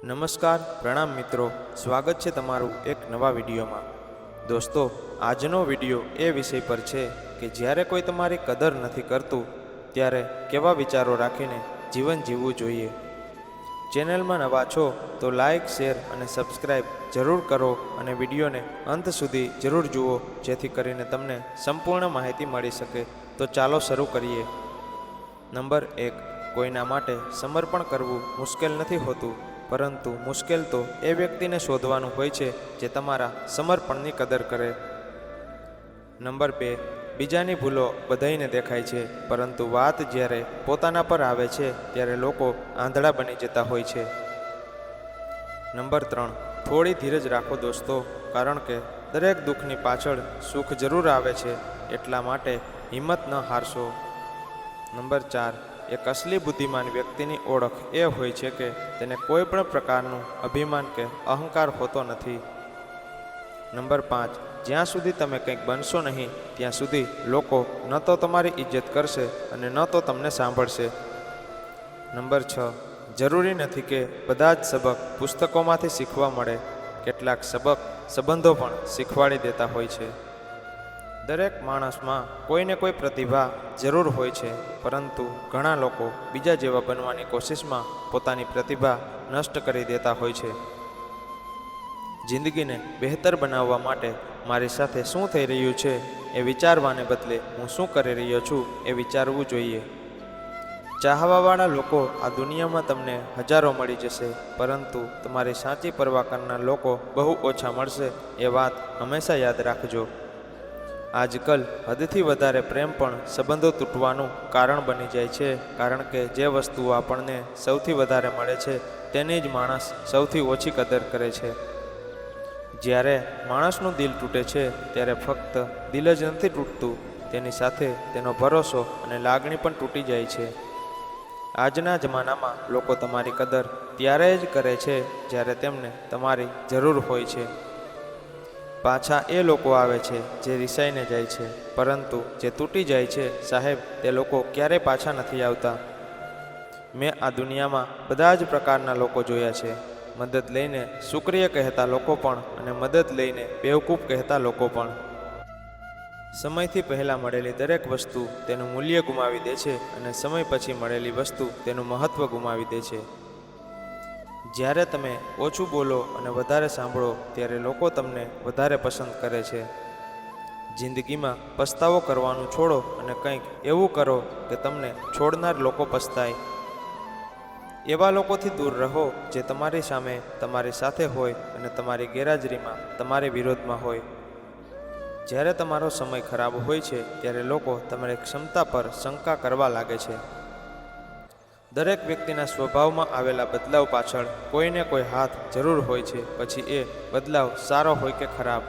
નમસ્કાર, પ્રણામ મિત્રો, સ્વાગત છે તમારું એક નવા વિડીયોમાં। દોસ્તો, આજનો વિડીયો એ વિષય પર છે કે જ્યારે કોઈ તમારી કદર નથી કરતું ત્યારે કેવા વિચારો રાખીને જીવન જીવવું જોઈએ। ચેનલમાં નવા છો તો લાઈક, શેર અને સબસ્ક્રાઈબ જરૂર કરો અને વિડીયોને અંત સુધી જરૂર જુઓ, જેથી કરીને તમને સંપૂર્ણ માહિતી મળી શકે। તો ચાલો શરૂ કરીએ। નંબર 1, કોઈના માટે સમર્પણ કરવું મુશ્કેલ નથી હોતું, પરંતુ મુશ્કેલ તો એ વ્યક્તિને શોધવાનું હોય છે જે તમારા સમર્પણની કદર કરે। નંબર 2, બીજાની ભૂલો બધાઈને દેખાય છે, પરંતુ વાત જ્યારે પોતાના પર આવે છે ત્યારે લોકો આંધળા બની જતા હોય છે। નંબર 3, થોડી ધીરજ રાખો દોસ્તો, કારણ કે દરેક દુઃખની પાછળ સુખ જરૂર આવે છે, એટલા માટે હિંમત ન હારશો। નંબર 4, એક અસલી બુદ્ધિમાન વ્યક્તિની ઓળખ એ હોય છે કે તેને કોઈ પણ પ્રકારનું અભિમાન કે અહંકાર હોતો નથી। નંબર 5, જ્યાં સુધી તમે કંઈક બનશો નહીં ત્યાં સુધી લોકો ન તો તમારી ઇજ્જત કરશે અને ન તો તમને સાંભળશે। નંબર 6, જરૂરી નથી કે બધા જ સબક પુસ્તકોમાંથી શીખવા મળે, કેટલાક સબક સંબંધો પણ શીખવાડી દેતા હોય છે। દરેક માણસમાં કોઈને કોઈ પ્રતિભા જરૂર હોય છે, પરંતુ ઘણા લોકો બીજા જેવા બનવાની કોશિશમાં પોતાની પ્રતિભા નષ્ટ કરી દેતા હોય છે। જિંદગીને બહેતર બનાવવા માટે મારી સાથે શું થઈ રહ્યું છે એ વિચારવાને બદલે હું શું કરી રહ્યો છું એ વિચારવું જોઈએ। ચાહવાવાળા લોકો આ દુનિયામાં તમને હજારો મળી જશે, પરંતુ તમારી સાચી પરવા કરનાર લોકો બહુ ઓછા મળશે, એ વાત હંમેશા યાદ રાખજો। આજકલ હદથી વધારે પ્રેમ પણ સંબંધો તૂટવાનું કારણ બની જાય છે, કારણ કે જે વસ્તુઓ આપણને સૌથી વધારે મળે છે તેની જ માણસ સૌથી ઓછી કદર કરે છે। જ્યારે માણસનું દિલ તૂટે છે ત્યારે ફક્ત દિલ જ નથી તૂટતું, તેની સાથે તેનો ભરોસો અને લાગણી પણ તૂટી જાય છે। આજના જમાનામાં લોકો તમારી કદર ત્યારે જ કરે છે જ્યારે તેમને તમારી જરૂર હોય છે। પાછા એ લોકો આવે છે જે રિસાઈને જાય છે, પરંતુ જે તૂટી જાય છે સાહેબ, તે લોકો ક્યારેય પાછા નથી આવતા। મેં આ દુનિયામાં બધા જ પ્રકારના લોકો જોયા છે, મદદ લઈને શુક્રિયા કહેતા લોકો પણ અને મદદ લઈને બેવકૂફ કહેતા લોકો પણ। સમયથી પહેલાં મળેલી દરેક વસ્તુ તેનું મૂલ્ય ગુમાવી દે છે અને સમય પછી મળેલી વસ્તુ તેનું મહત્ત્વ ગુમાવી દે છે। જ્યારે તમે ઓછું બોલો અને વધારે સાંભળો ત્યારે લોકો તમને વધારે પસંદ કરે છે। જિંદગીમાં પસ્તાવો કરવાનું છોડો અને કંઈક એવું કરો કે તમને છોડનાર લોકો પસ્તાય। એવા લોકોથી દૂર રહો જે તમારી સામે તમારી સાથે હોય અને તમારી ગેરહાજરીમાં તમારી વિરોધમાં હોય। જ્યારે તમારો સમય ખરાબ હોય છે ત્યારે લોકો તમારી ક્ષમતા પર શંકા કરવા લાગે છે। દરેક વ્યક્તિના સ્વભાવમાં આવેલા બદલાવ પાછળ કોઈને કોઈ હાથ જરૂર હોય છે, પછી એ બદલાવ સારો હોય કે ખરાબ।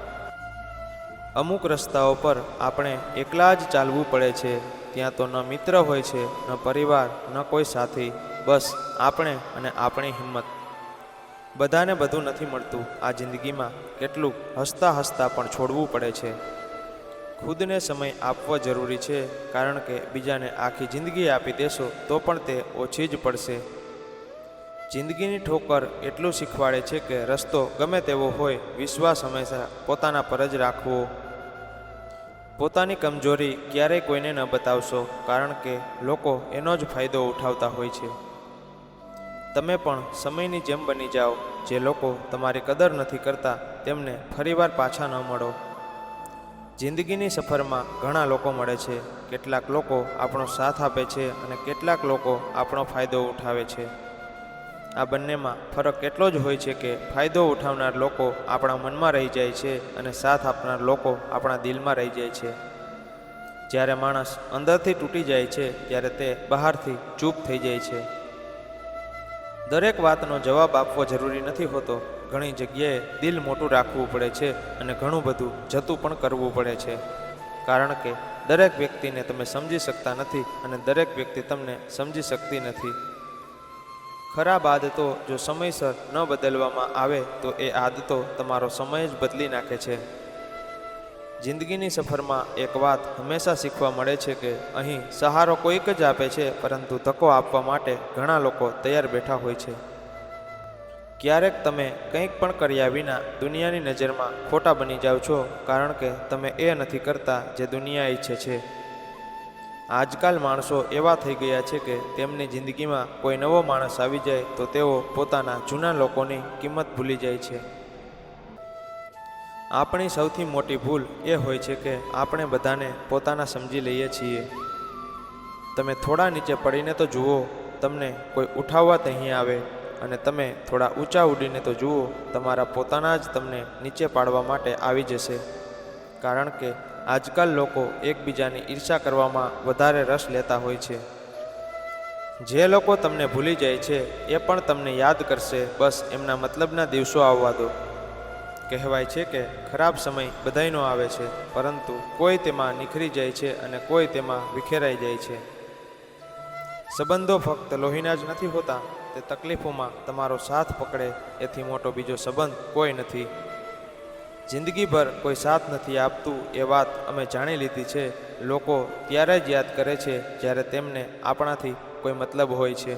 અમુક રસ્તાઓ પર આપણે એકલા જ ચાલવું પડે છે, ત્યાં તો ન મિત્ર હોય છે, ન પરિવાર, ન કોઈ સાથી, બસ આપણે અને આપણી હિંમત। બધાને બધું નથી મળતું આ જિંદગીમાં, કેટલુંક હસતા હસતા પણ છોડવું પડે છે। ખુદને સમય આપવો જરૂરી છે, કારણ કે બીજાને આખી જિંદગી આપી દેશો તો પણ તે ઓછી જ પડશે। જિંદગીની ઠોકર એટલું શીખવાડે છે કે રસ્તો ગમે તેવો હોય, વિશ્વાસ હંમેશા પોતાના પર જ રાખવો। પોતાની કમજોરી ક્યારેય કોઈને ન બતાવશો, કારણ કે લોકો એનો જ ફાયદો ઉઠાવતા હોય છે। તમે પણ સમયની જેમ બની જાઓ, જે લોકો તમારી કદર નથી કરતા તેમને ફરીવાર પાછા ન મળો। જિંદગીની સફરમાં ઘણા લોકો મળે છે, કેટલાક લોકો આપણો સાથ આપે છે અને કેટલાક લોકો આપણો ફાયદો ઉઠાવે છે। આ બંનેમાં ફરક એટલો જ હોય છે કે ફાયદો ઉઠાવનાર લોકો આપણા મનમાં રહી જાય છે અને સાથ આપનાર લોકો આપણા દિલમાં રહી જાય છે। જ્યારે માણસ અંદરથી તૂટી જાય છે ત્યારે તે બહારથી ચૂપ થઈ જાય છે। દરેક વાતનો જવાબ આપવો જરૂરી નથી હોતો, ઘણી જગ્યાએ દિલ મોટું રાખવું પડે છે અને ઘણું બધું જતું પણ કરવું પડે છે, કારણ કે દરેક વ્યક્તિને તમે સમજી શકતા નથી અને દરેક વ્યક્તિ તમને સમજી શકતી નથી। ખરાબ આદતો જો સમયસર ન બદલવામાં આવે તો એ આદતો તમારો સમય જ બદલી નાખે છે। જિંદગીની સફરમાં એક વાત હંમેશા શીખવા મળે છે કે અહીં સહારો કોઈક જ આપે છે, પરંતુ ધક્કો આપવા માટે ઘણા લોકો તૈયાર બેઠા હોય છે। ક્યારેક તમે કંઈક પણ કર્યા વિના દુનિયાની નજરમાં ખોટા બની જાઓ છો, કારણ કે તમે એ નથી કરતા જે દુનિયા ઈચ્છે છે. આજકાલ માણસો એવા થઈ ગયા છે કે તેમની જિંદગીમાં કોઈ નવો માણસ આવી જાય તો તેઓ પોતાના જૂના લોકોની કિંમત ભૂલી જાય છે. આપણી સૌથી મોટી ભૂલ એ હોય છે કે આપણે બધાને પોતાના સમજી લઈએ છીએ. તમે થોડા નીચે પડીને તો જુઓ, તમને કોઈ ઉઠાવવા નહીં આવે, અને તમે થોડા ઊંચા ઉડીને તો જુઓ, તમારા પોતાના જ તમને નીચે પાડવા માટે આવી જશે. કારણ કે આજકાલ લોકો એકબીજાની ઈર્ષા કરવામાં વધારે રસ લેતા હોય છે. જે લોકો તમને ભૂલી જાય છે એ પણ તમને યાદ કરશે, બસ એમના મતલબના દિવસો આવવા દો. કહેવાય છે કે ખરાબ સમય બધાયનો આવે છે, પરંતુ કોઈ તેમાં નિખરી જાય છે અને કોઈ તેમાં વિખેરાઈ જાય છે. સંબંધો ફક્ત લોહીના જ નથી હોતા, તે તકલીફોમાં તમારો સાથ પકડે એથી મોટો બીજો સંબંધ કોઈ નથી. જિંદગીભર કોઈ સાથ નથી આપતું એ વાત અમે જાણી લીધી છે. લોકો ત્યારે જ યાદ કરે છે જ્યારે તેમને આપણાથી કોઈ મતલબ હોય છે.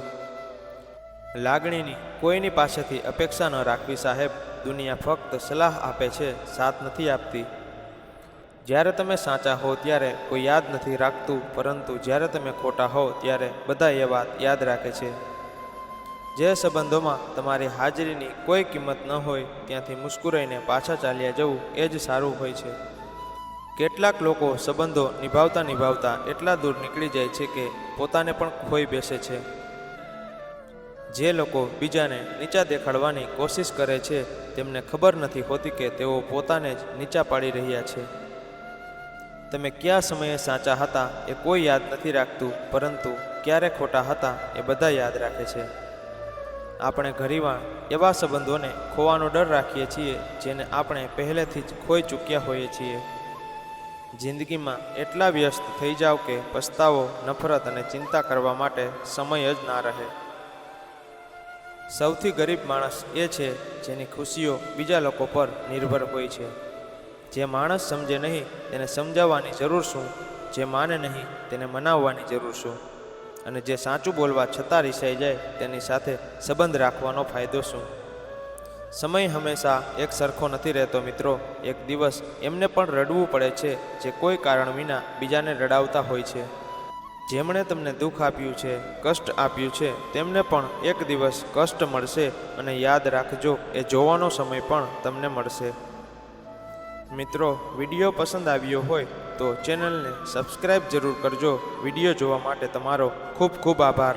લાગણીની કોઈની પાસેથી અપેક્ષા ન રાખવી સાહેબ. દુનિયા ફક્ત સલાહ આપે છે, સાથ નથી આપતી. જ્યારે તમે સાચા હો ત્યારે કોઈ યાદ નથી રાખતું, પરંતુ જ્યારે તમે ખોટા હો ત્યારે બધા એ વાત યાદ રાખે છે. જે સંબંધોમાં તમારી હાજરીની કોઈ કિંમત ન હોય ત્યાંથી મુસ્કુરાઈને પાછા ચાલ્યા જવું એ જ સારું હોય છે. કેટલાક લોકો સંબંધો નિભાવતા નિભાવતા એટલા દૂર નીકળી જાય છે કે પોતાને પણ ખોઈ બેસે છે. જે લોકો બીજાને નીચા દેખાડવાની કોશિશ કરે છે તેમને ખબર નથી હોતી કે તેઓ પોતાને જ નીચા પાડી રહ્યા છે. તમે કયા સમયે સાચા હતા એ કોઈ યાદ નથી રાખતું, પરંતુ ક્યારે ખોટા હતા એ બધા યાદ રાખે છે. આપણે ઘણીવાર એવા સંબંધોને ખોવાનો ડર રાખીએ છીએ જેને આપણે પહેલેથી જ ખોઈ ચૂક્યા હોઈએ છીએ. જિંદગીમાં એટલા વ્યસ્ત થઈ જાઓ કે પસ્તાવો, નફરત અને ચિંતા કરવા માટે સમય જ ના રહે. સૌથી ગરીબ માણસ એ છે જેની ખુશીઓ બીજા લોકો પર નિર્ભર હોય છે. જે માણસ સમજે નહીં તેને સમજાવવાની જરૂર શું, જે માને નહીં તેને મનાવવાની જરૂર શું, અને જે સાચું બોલવા છતાં રિસાઈ જાય તેની સાથે સંબંધ રાખવાનો ફાયદો શું. સમય હંમેશા એક સરખો નથી રહેતો મિત્રો. એક દિવસ એમને પણ રડવું પડે છે જે કોઈ કારણ વિના બીજાને રડાવતા હોય છે. જેમણે તમને દુઃખ આપ્યું છે, કષ્ટ આપ્યું છે, તેમને પણ એક દિવસ કષ્ટ મળશે, અને યાદ રાખજો એ જોવાનો સમય પણ તમને મળશે. મિત્રો, વિડીયો પસંદ આવ્યો હોય તો ચેનલને સબસ્ક્રાઈબ જરૂર કરજો. વિડીયો જોવા માટે તમારો ખૂબ ખૂબ આભાર.